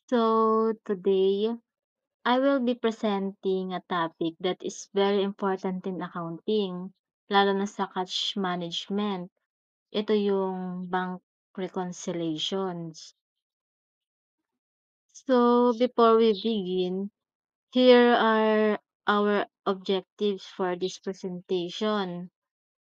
So today, I will be presenting a topic that is very important in accounting, lalo na sa cash management. Ito yung bank reconciliations. So before we begin, here are our objectives for this presentation.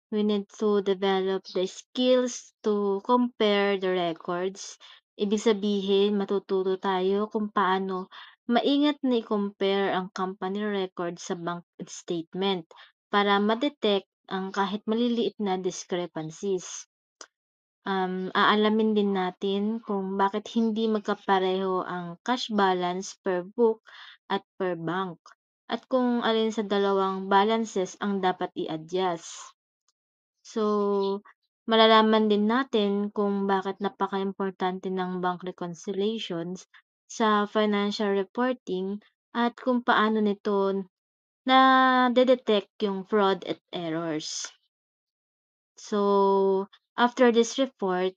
We need to develop the skills to compare the records. Ibig sabihin, matututo tayo kung paano maingat na i-compare ang company record sa bank statement para ma-detect ang kahit maliliit na discrepancies. Aalamin din natin kung bakit hindi magkapareho ang cash balance per book at per bank at kung alin sa dalawang balances ang dapat i-adjust. So, malalaman din natin kung bakit napakaimportante ng bank reconciliations sa financial reporting at kung paano nito na-detect yung fraud at errors. So, after this report,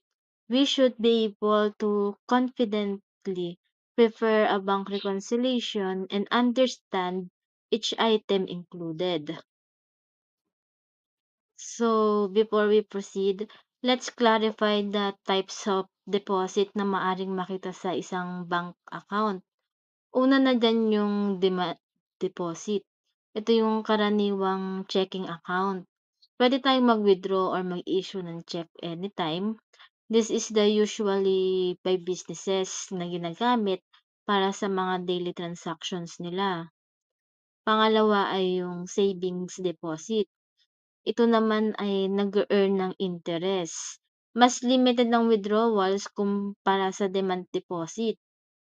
we should be able to confidently prefer a bank reconciliation and understand each item included. So, before we proceed, let's clarify the types of deposit na maaring makita sa isang bank account. Una na diyan yung deposit. Ito yung karaniwang checking account. Pwede tayong mag-withdraw or mag-issue ng check anytime. This is the usually by businesses na ginagamit para sa mga daily transactions nila. Pangalawa ay yung savings deposit. Ito naman ay nag-e-earn ng interest. Mas limited ang withdrawals kumpara sa demand deposit,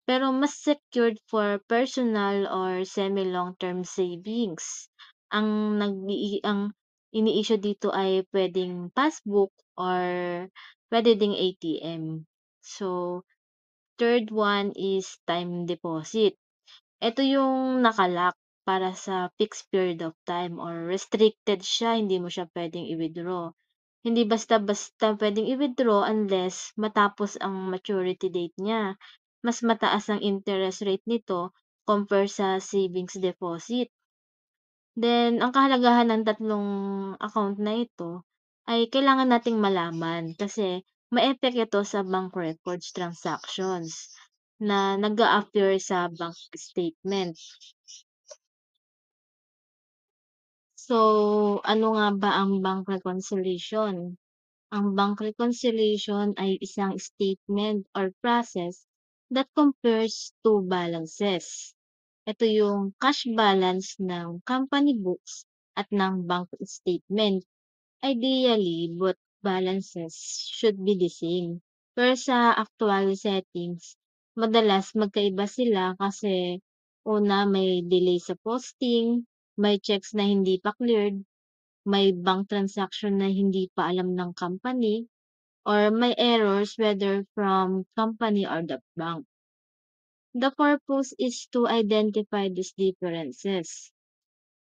pero mas secured for personal or semi-long-term savings. Ang ini-issue dito ay puwedeng passbook or puwede ding ATM. So, third one is time deposit. Ito yung para sa fixed period of time or restricted siya, hindi mo siya puwedeng i-withdraw. Hindi basta-basta puwedeng i-withdraw unless matapos ang maturity date niya. Mas mataas ang interest rate nito compare sa savings deposit. Then, ang kahalagahan ng tatlong account na ito ay kailangan nating malaman kasi maepekto ito sa bank records transactions na nag-a-appear sa bank statement. So, ano nga ba ang bank reconciliation? Ang bank reconciliation ay isang statement or process that compares two balances. Ito yung cash balance ng company books at ng bank statement. Ideally, both balances should be the same. Pero sa actual settings, madalas magkaiba sila kasi una may delay sa posting, may checks na hindi pa cleared, may bank transaction na hindi pa alam ng company, or may errors whether from company or the bank. The purpose is to identify these differences.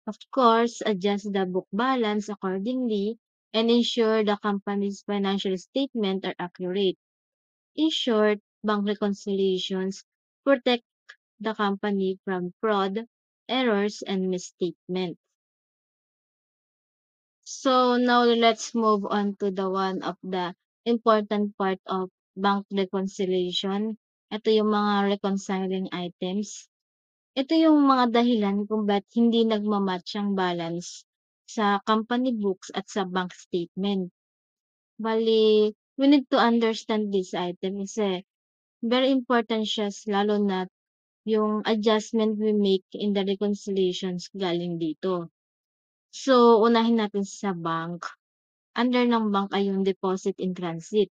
Of course, adjust the book balance accordingly and ensure the company's financial statements are accurate. In short, bank reconciliations protect the company from fraud, errors, and misstatements. So now let's move on to the one of the important part of bank reconciliation. Ito yung mga reconciling items. Ito yung mga dahilan kung ba't hindi nagma-match ang balance sa company books at sa bank statement. Bale, we need to understand this item kasi very important siya lalo na yung adjustment we make in the reconciliations galing dito. So, unahin natin sa bank. Under ng bank ay yung deposit in transit.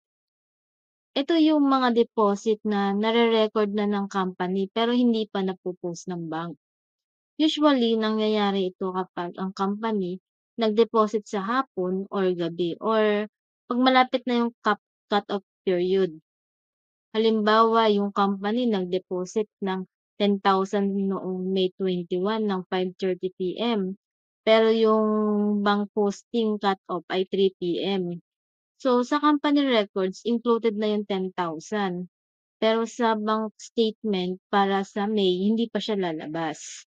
Ito yung mga deposit na nare-record na ng company pero hindi pa napo-post ng bank. Usually, nangyayari ito kapag ang company nag-deposit sa hapon or gabi or 'pag malapit na yung cut-off period. Halimbawa, yung company nag-deposit ng 10,000 noong May 21 ng 5:30 PM, pero yung bank posting cut-off ay 3 PM. So, sa company records included na yung 10,000. pero sa bank statement para sa May hindi pa siya lalabas.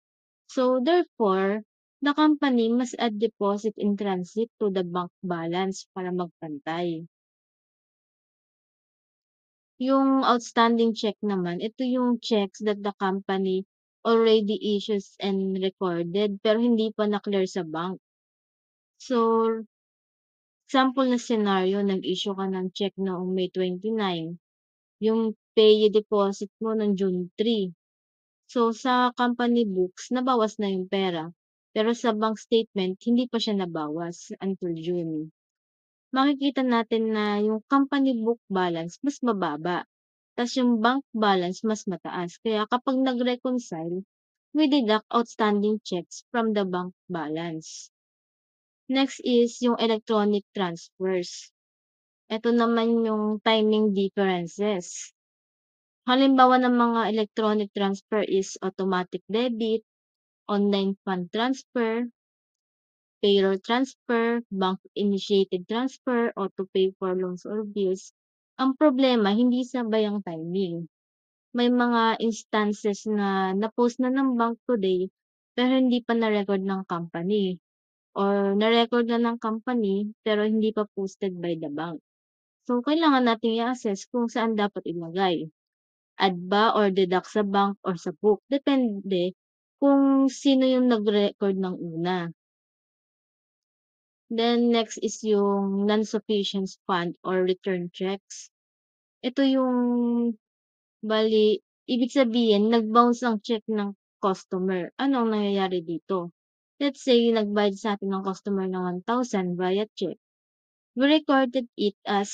So therefore, the company must add deposit in transit to the bank balance para magpantay. Yung outstanding check naman, ito yung checks that the company already issues and recorded pero hindi pa na-clear sa bank. So, sample na scenario, nag-issue ka ng check noong May 29, yung pay deposit mo ng June 3. So, sa company books, nabawas na yung pera. Pero sa bank statement, hindi pa siya nabawas until June. Makikita natin na yung company book balance mas mababa. Tas yung bank balance mas mataas. Kaya kapag nag-reconcile, we deduct outstanding checks from the bank balance. Next is yung electronic transfers. Ito naman yung timing differences. Halimbawa ng mga electronic transfer is automatic debit, online fund transfer, payroll transfer, bank-initiated transfer, auto-pay for loans or bills. Ang problema, hindi sabay ang timing. May mga instances na na-post na ng bank today, pero hindi pa na-record ng company. Or na-record na ng company, pero hindi pa posted by the bank. So, kailangan nating i-assess kung saan dapat ilagay. Add ba or deduct sa bank or sa book? Depende kung sino yung nag-record ng una. Then next is yung non-sufficient fund or return checks. Ito yung bali, ibig sabihin nag-bounce ang check ng customer. Ano ang nangyayari dito? Let's say nagbayad sa atin ng customer ng 1,000 via check. We recorded it as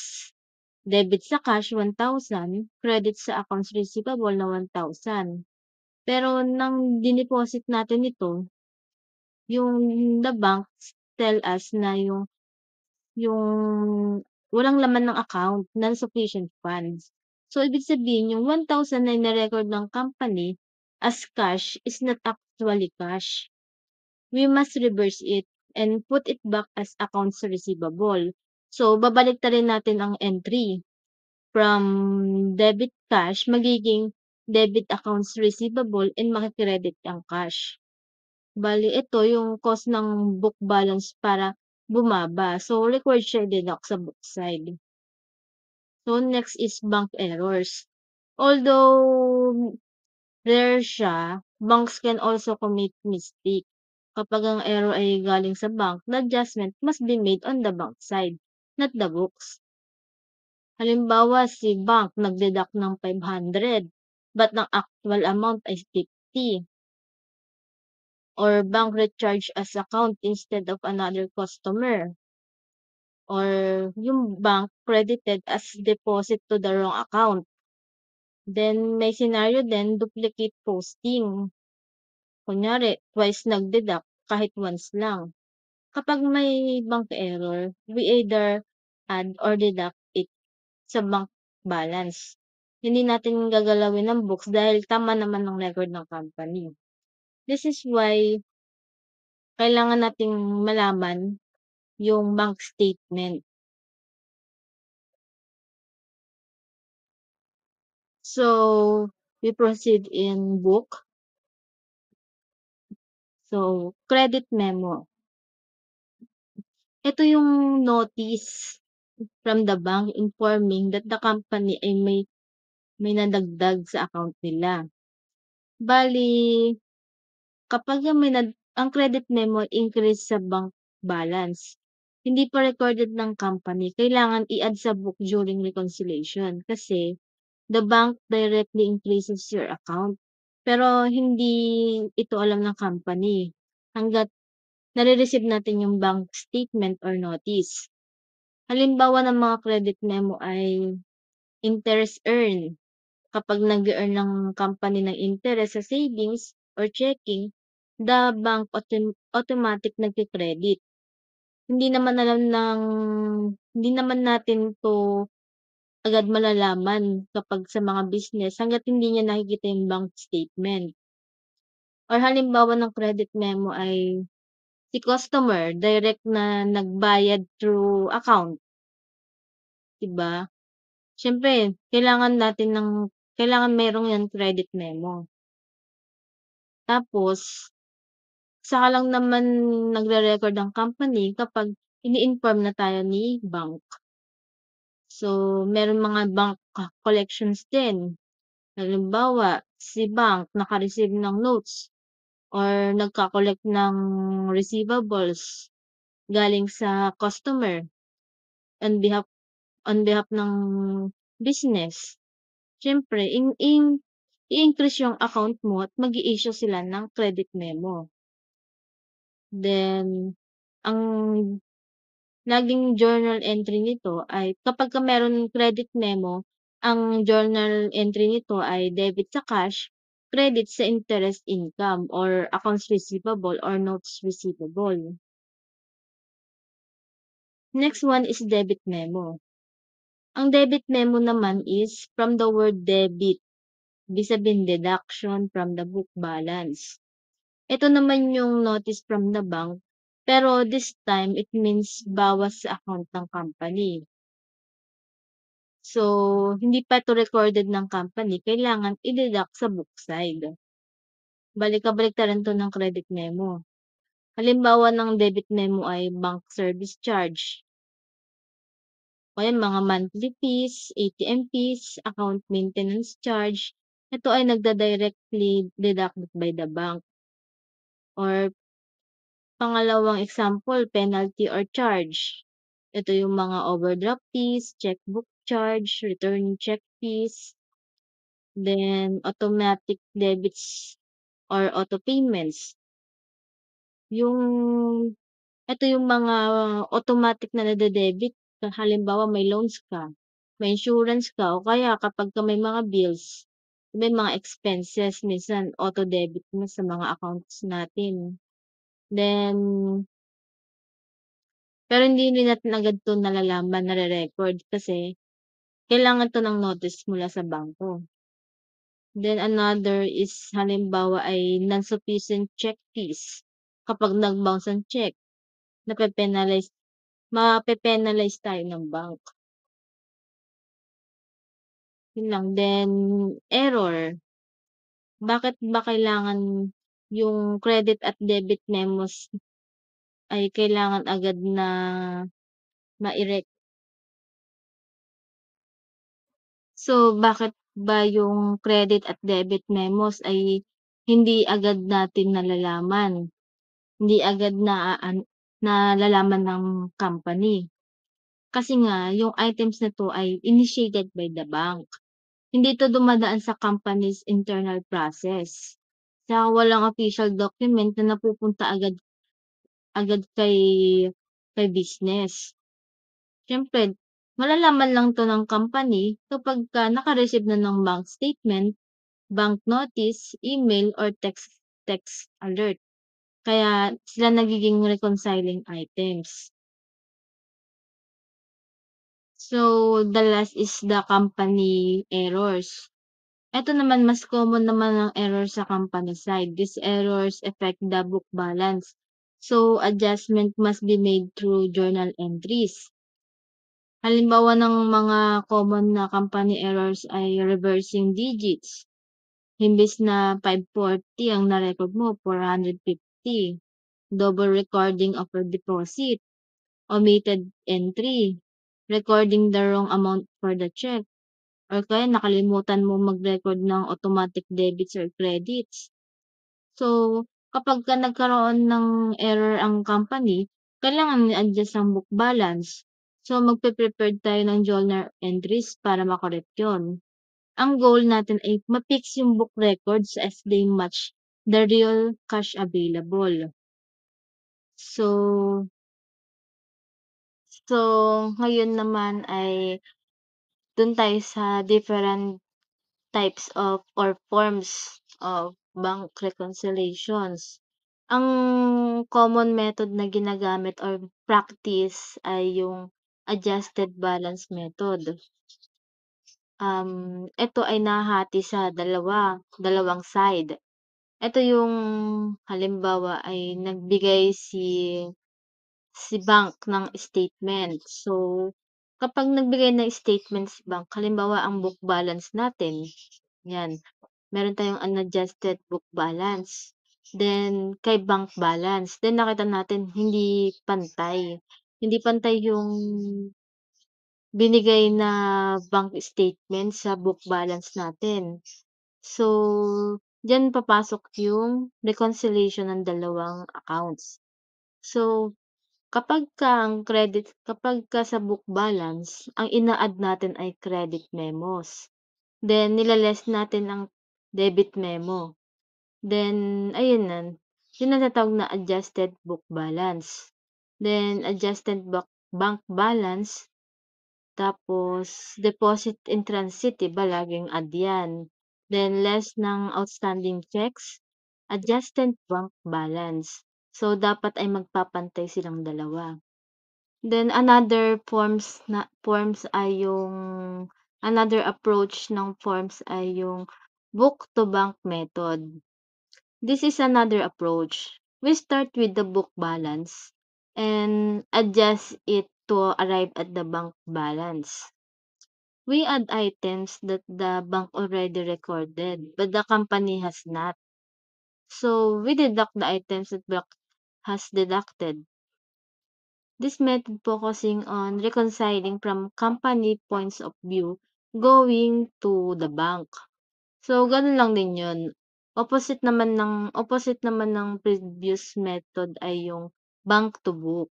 debit sa cash 1,000, credit sa accounts receivable na 1,000. Pero nang dineposit natin ito, yung the bank tell us na yung walang laman ng account, non-sufficient funds. So, ibig sabihin yung 1,000 na ine-record ng company as cash is not actually cash. We must reverse it and put it back as accounts receivable. So, babaliktarin natin ang entry. From debit cash, magiging debit accounts receivable and maki-credit ang cash. Bale ito yung cost ng book balance para bumaba. So, required siya i-deduct sa book side. So, next is bank errors. Although rare siya, banks can also commit mistake. Kapag ang error ay galing sa bank, the adjustment must be made on the bank side, not the books. Halimbawa, si bank nag-deduct ng 500, but ang actual amount ay 50. Or bank recharge as account instead of another customer. Or yung bank credited as deposit to the wrong account. Then may scenario din, duplicate posting. Kunyari, twice nag-deduct kahit once lang. Kapag may bank error, we either add or deduct it sa bank balance. Hindi natin gagalawin ng books dahil tama naman ang record ng company. This is why kailangan nating malaman yung bank statement. So, we proceed in book. So, credit memo. Ito yung notice from the bank informing that the company ay may nadagdag sa account nila. Bali, kapag ang credit memo increase sa bank balance, hindi pa recorded ng company, kailangan i-add sa book during reconciliation kasi the bank directly increases your account. Pero hindi ito alam ng company hangga't nare-receive natin yung bank statement or notice. Halimbawa ng mga credit memo ay interest earn. Kapag nag-earn ng company ng interest sa savings or checking, the bank automatic nagke-credit. Hindi naman hindi naman natin 'to agad malalaman kapag sa mga business hangga't hindi niya nakikita yung bank statement. Or halimbawa ng credit memo ay si customer direct na nagbayad through account, 'di ba? Siyempre kailangan natin ng kailangan merong 'yan credit memo. Tapos saka lang naman nagre-record ang company kapag ini-inform na tayo ni bank. So, meron mga bank collections din. Halimbawa, si bank naka-receive ng notes or nagka-collect ng receivables galing sa customer on behalf ng business. Siyempre i-increase yung account mo at mag-i-issue sila ng credit memo. Then, ang laging journal entry nito ay kapagka meron credit memo, ang journal entry nito ay debit sa cash, credit sa interest income or accounts receivable or notes receivable. Next one is debit memo. Ang debit memo naman is from the word debit, ibig sabihin deduction from the book balance. Ito naman yung notice from the bank, pero this time it means bawas sa account ng company. So, hindi pa ito recorded ng company, kailangan i-deduct sa book side. Balik-kabaliktaran 'to ng credit memo. Halimbawa ng debit memo ay bank service charge, o kaya mga monthly fees, ATM fees, account maintenance charge. Ito ay directly deducted by the bank. Or pangalawang example, penalty or charge. Ito yung mga overdraft fees, checkbook charge, return check fees, then automatic debits or auto payments. Yung Ito yung mga automatic na nade-debit, halimbawa may loans ka, may insurance ka o kaya kapagka may mga bills, may mga expenses minsan auto-debit na sa mga accounts natin. Then pero hindi rin natin agad 'to nalalaman, nare-record kasi kailangan 'to ng notice mula sa bangko. Then another is halimbawa ay non-sufficient check fees. Kapag nag-bounce ang check, nape-penalize mape-penalize tayo ng bank, yun lang. Then error, bakit ba kailangan yung credit at debit memos ay kailangan agad na mai-rec bakit ba yung credit at debit memos ay hindi agad natin nalalaman, hindi agad nalalaman ng company? Kasi nga yung items na 'to ay initiated by the bank. Hindi ito dumadaan sa company's internal process. Tsaka walang official document na napupunta agad agad kay business. Siyempre malalaman lang 'to ng company kapagka naka-receive na ng bank statement, bank notice, email or text alert. Kaya sila nagiging reconciling items. So, the last is the company errors. Eto naman mas common naman ang error sa company side. These errors affect the book balance. So, adjustment must be made through journal entries. Halimbawa ng mga common na company errors ay reversing digits. Imbes na 540 ang na-record mo, 450. Double recording of a deposit. Omitted entry. Recording the wrong amount for the check. Or kaya nakalimutan mo mag-record ng automatic debits or credits. So, kapagka nagkaroon ng error ang company, kailangan i-adjust ang book balance. So, magpe-prepare tayo ng journal entries para ma-correct yun. Ang goal natin ay ma-fix yung book records as they match the real cash available. So so ngayon naman ay dun tayo sa different types of or forms of bank reconciliations. Ang common method na ginagamit or practice ay yung adjusted balance method. Ito ay nahahati sa dalawang side. Ito yung halimbawa ay nagbigay si bank ng statement. So, kapag nagbigay ng statement si bank, halimbawa ang book balance natin 'yan. Meron tayong unadjusted book balance, then kay bank balance, then nakita natin hindi pantay. Hindi pantay yung binigay na bank statement sa book balance natin. So, diyan papasok yung reconciliation ng dalawang accounts. So, kapagka sa book balance, ang ina-add natin ay credit memos. Then natin ang debit memo. Then ayun na, yung tinatawag na adjusted book balance. Then adjusted bank balance, tapos deposit in transit, 'di ba laging add 'yan. Then less ng outstanding checks, adjusted bank balance. So dapat ay magpapantay silang dalawa. Then another approach ng forms ay yung book to bank method. This is another approach. We start with the book balance and adjust it to arrive at the bank balance. We add items that the bank already recorded, but the company has not. So we deduct the items that bank has deducted. This method focusing on reconciling from company points of view going to the bank. So, gano'n lang din 'yun. Opposite naman ng previous method ay yung bank to book.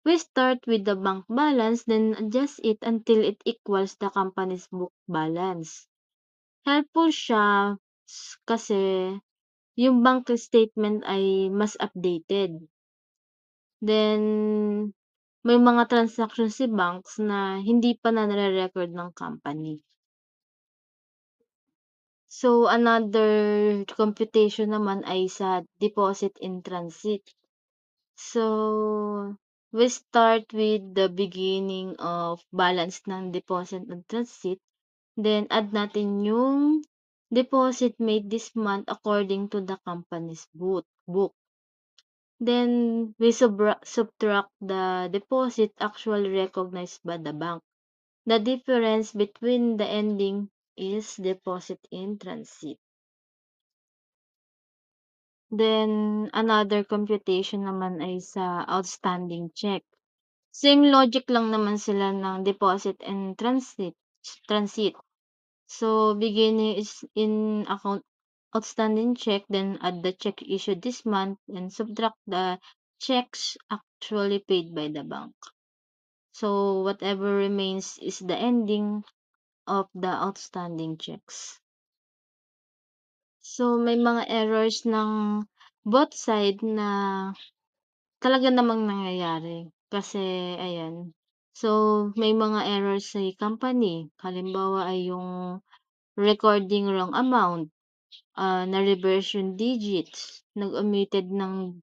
We start with the bank balance then adjust it until it equals the company's book balance. Helpful siya kasi yung bank statement ay mas updated. Then, may mga transaction si banks na hindi pa na nare-record ng company. So, another computation naman ay sa deposit in transit. So, we start with the beginning of balance ng deposit in transit, then add natin yung deposit made this month according to the company's book. Then we subtract the deposit actually recognized by the bank. The difference between the ending is deposit in transit. Then another computation naman ay sa outstanding check. Same logic lang naman sila ng deposit and transit. So beginning is in account outstanding check, then add the check issued this month and subtract the checks actually paid by the bank. So whatever remains is the ending of the outstanding checks. So may mga errors ng both side na talaga namang nangyayari. Kasi ayan, so may mga errors sa company. Halimbawa ay yung recording wrong amount, na-reverse yung digits, nag-omitted ng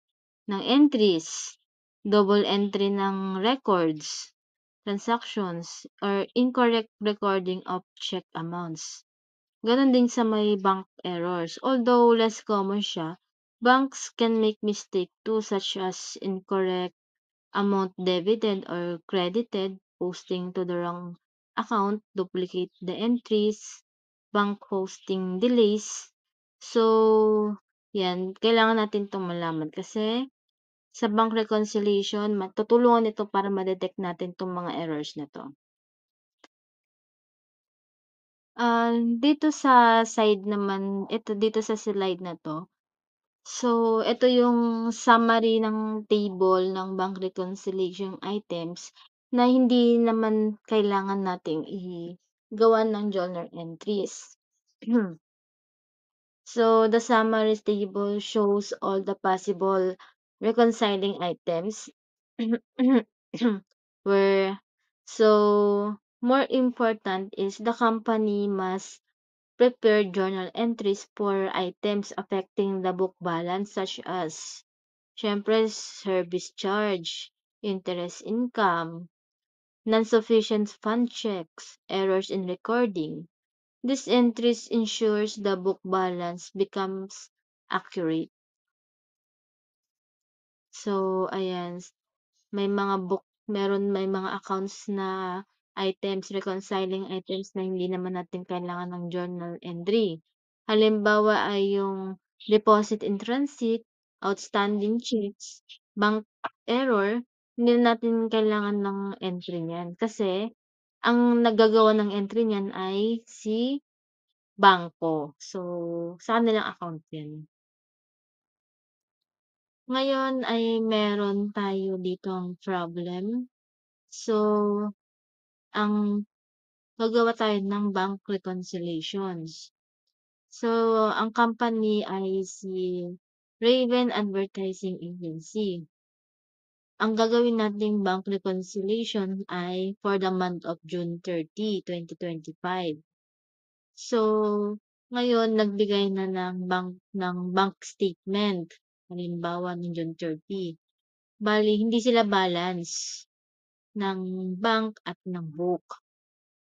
entries, double entry ng records, transactions, or incorrect recording of check amounts. Gano'n din sa may bank errors. Although less common siya, banks can make mistake too such as incorrect amount debited or credited, posting to the wrong account, duplicate the entries, bank hosting delays. So, 'yan, kailangan natin 'tong malaman kasi sa bank reconciliation tutulungan ito para ma-detect natin 'tong mga errors na 'to. Dito sa side naman dito sa slide na 'to, so ito yung summary ng table ng bank reconciliation items na hindi naman kailangan nating gawa ng journal entries. So the summary table shows all the possible reconciling items where more important is the company must prepare journal entries for items affecting the book balance such as siyempre service charge, interest income, non-sufficient fund checks, errors in recording. These entries ensures the book balance becomes accurate. So ayan, may mga accounts na items, reconciling items na hindi naman natin kailangan ng journal entry. Halimbawa ay yung deposit in transit, outstanding checks, bank error, hindi na natin kailangan ng entry niyan kasi ang naggagawa ng entry niyan ay si bangko. So, sa kanilang account 'yan. Ngayon ay meron tayo ditong problem. So, ang gagawa tayo ng bank reconciliations. So, ang company ay si Raven Advertising Agency. Ang gagawin nating bank reconciliation ay for the month of June 30, 2025. So, ngayon nagbigay na ng bank statement, halimbawa ng June 30. Bale hindi sila balance ng bank at ng book.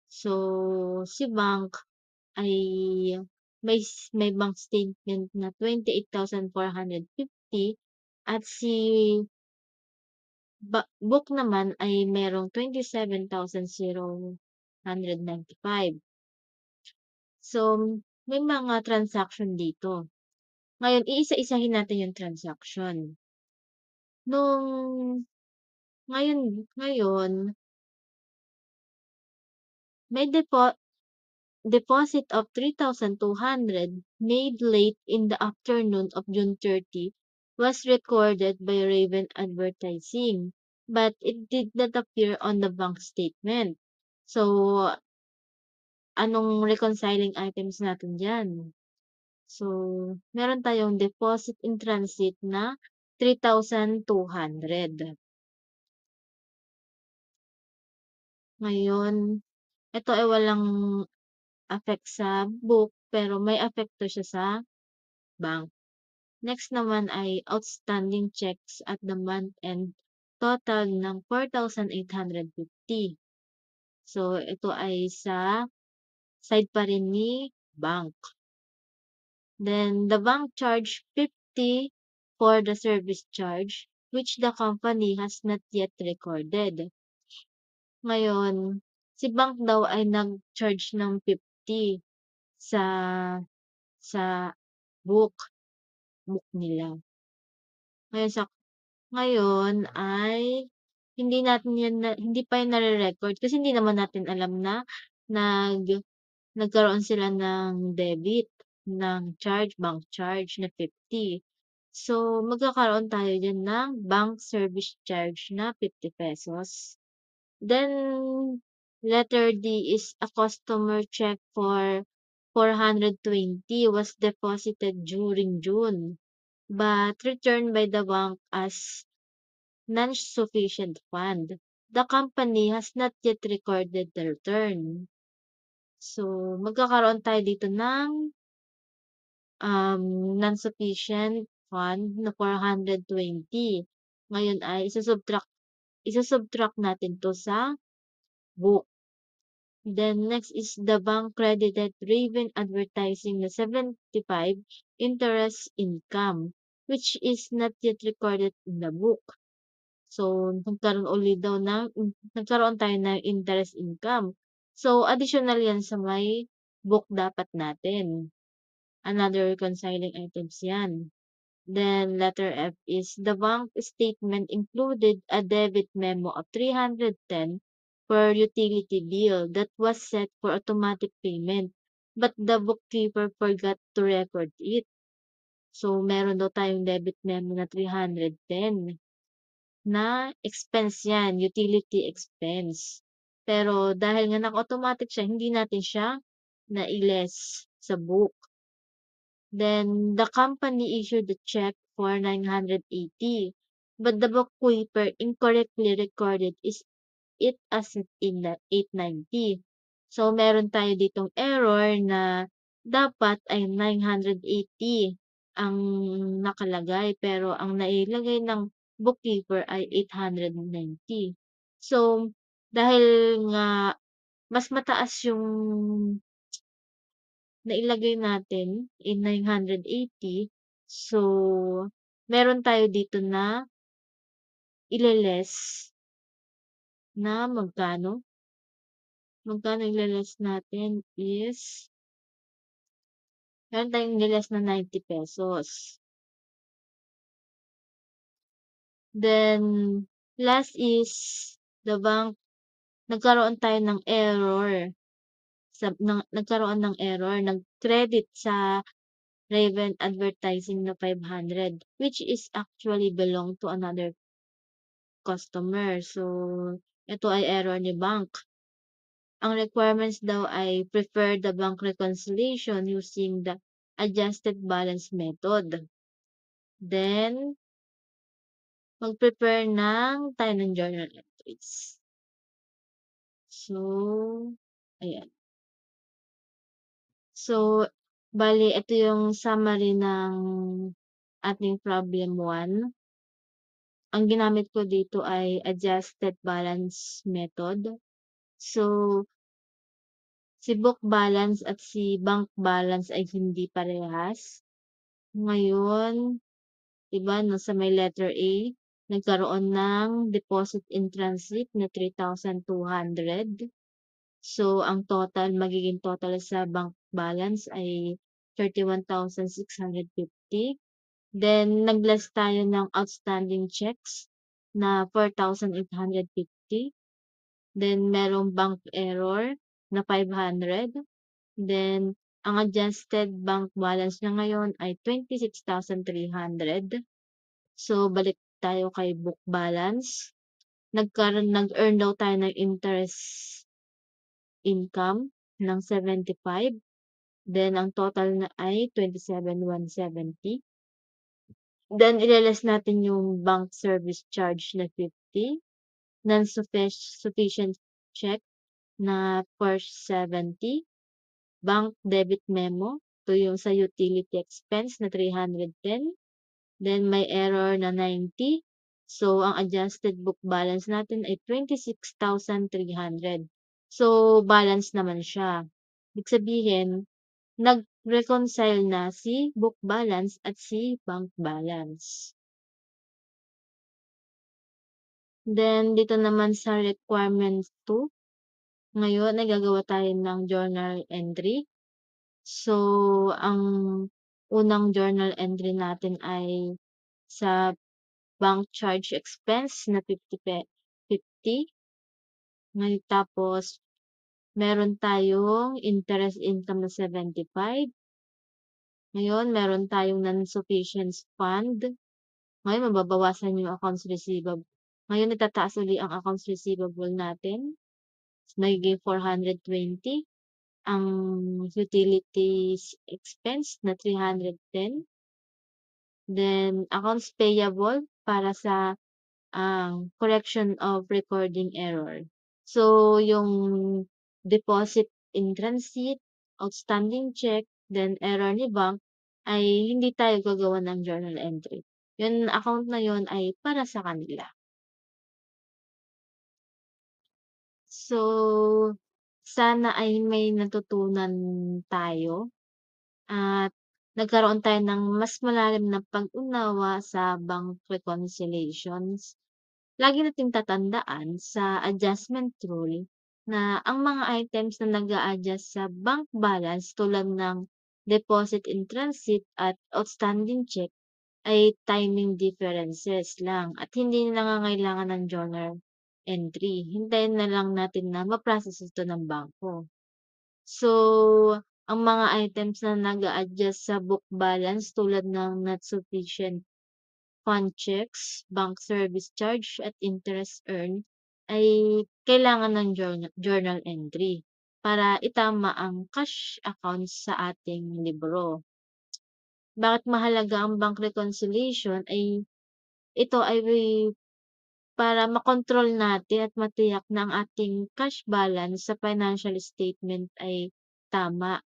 So, si bank ay may bank statement na 28,450 at si book naman ay merong 27,095. So, may mga transaction dito. Ngayon iisa-isahin natin yung transaction. Nung ngayon may deposit of 3,200 made late in the afternoon of June 30 was recorded by Raven Advertising, but it did not appear on the bank statement. So, anong reconciling items natin diyan? So, meron tayong deposit in transit na 3,200. Ngayon, ito ay walang affect sa book pero may apekto siya sa bank. Next naman ay outstanding checks at the month end total ng 4,850. So, ito ay sa side pa rin ni bank. Then, the bank charged 50 for the service charge which the company has not yet recorded. Ngayon, si bank daw ay nag-charge ng 50 sa sa book nila. Ngayon ay hindi pa yan nare-record kasi hindi naman natin alam na nag nagkaroon sila ng debit ng bank charge na 50. So, magkakaroon tayo diyan ng bank service charge na 50 pesos. Then, letter D is a customer check for 420 was deposited during June, but returned by the bank as non-sufficient fund. The company has not yet recorded the return. So, magkakaroon tayo dito ng non-sufficient fund na 420. Ngayon ay isa-subtract natin 'to sa book. Then next is the bank credited Raven Advertising na 75 interest income, which is not yet recorded in the book. So, nagkaroon tayo ng interest income. So, additional yan sa may book dapat natin. Another reconciling items yan. Then, letter F is the bank statement included a debit memo of 310 per utility bill that was set for automatic payment, but the bookkeeper forgot to record it. So, meron daw tayong debit memo na 310 na expense yan, utility expense. Pero dahil nga naka-automatic siya, hindi natin siya na-less sa book. Then, the company issued a check for 980, but the bookkeeper incorrectly recorded it as in 890. So, meron tayo ditong error na dapat ay 980 ang nakalagay, pero ang nailagay ng bookkeeper ay 890. So, dahil nga mas mataas yung nailagay natin in 980, so meron tayo dito na ile-less na magkano? magkano ile-less natin is meron tayong niles na ₱90. Then last is the bank nagkaroon tayo ng error nagkaroon ng error, nag-credit sa Raven Advertising na 500 which is actually belong to another customer. So, ito ay error ni bank. Ang requirements daw ay prefer the bank reconciliation using the adjusted balance method. Then, mag-prepare tayo ng journal entries. So, ayan. So, bale ito yung summary ng ating problem 1. Ang ginamit ko dito ay adjusted balance method. So, si book balance at si bank balance ay hindi parehas. Ngayon, 'di ba sa may letter A, nagkaroon ng deposit in transit na 3,200. So, ang magiging total sa bank balance ay 31,650. Then, nag-less tayo ng outstanding checks na 4,850. Then, merong bank error na 500. Then, ang adjusted bank balance niya ngayon ay 26,300. So, balik tayo kay book balance. Nag-earn daw tayo ng interest income ng 75. Then, ang total na ay 27,170. Then, ile-less natin yung bank service charge na 50. Non-sufficient check na 470. Bank debit memo, ito yung sa utility expense na 310. Then, may error na 90. So, ang adjusted book balance natin ay 26,300. So, balance naman siya. Ibig sabihin, nag-reconcile na si book balance at si bank balance. Then, dito naman sa requirement 2, ngayon nagagawa tayo ng journal entry. So, ang unang journal entry natin ay sa bank charge expense na 50. Ngayon tapos, meron tayong interest income na 75. Ngayon, meron tayong non-sufficient fund. Ngayon, mababawasan yung accounts receivable. Ngayon, itataas uli ang accounts receivable natin. Magiging 420. Ang utilities expense na 310. Then, accounts payable para sa correction of recording error. So, yung deposit in transit, outstanding check, then error ni bank, ay hindi tayo gagawa ng journal entry. Yung account na yun ay para sa kanila. So, sana ay may natutunan tayo at nagkaroon tayo ng mas malalim na pag-unawa sa bank reconciliations. Lagi nating tatandaan sa adjustment rule na ang mga items na nag-a-adjust sa bank balance tulad ng deposit in transit at outstanding check ay timing differences lang at hindi nangangailangan ng journal entry. Hintayin na lang natin na ma-process ito ng bangko. So, ang mga items na nag-a-adjust sa book balance tulad ng not sufficient fund checks, bank service charge at interest earned ay kailangan ng journal entry para itama ang cash accounts sa ating libro. Bakit mahalaga ang bank reconciliation ay ito ay para makontrol natin at matiyak na ang ating cash balance sa financial statement ay tama.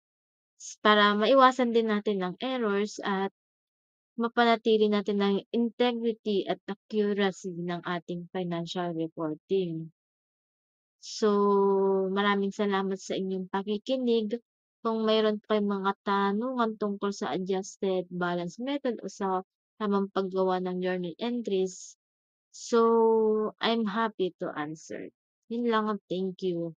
Para maiwasan din natin ang errors at mapanatili natin ang integrity at accuracy ng ating financial reporting. So, maraming salamat sa inyong pakikinig. Kung mayroon pa kayong mga tanungan tungkol sa adjusted balance method o sa tamang paggawa ng journal entries, so I'm happy to answer. Yun lang, thank you.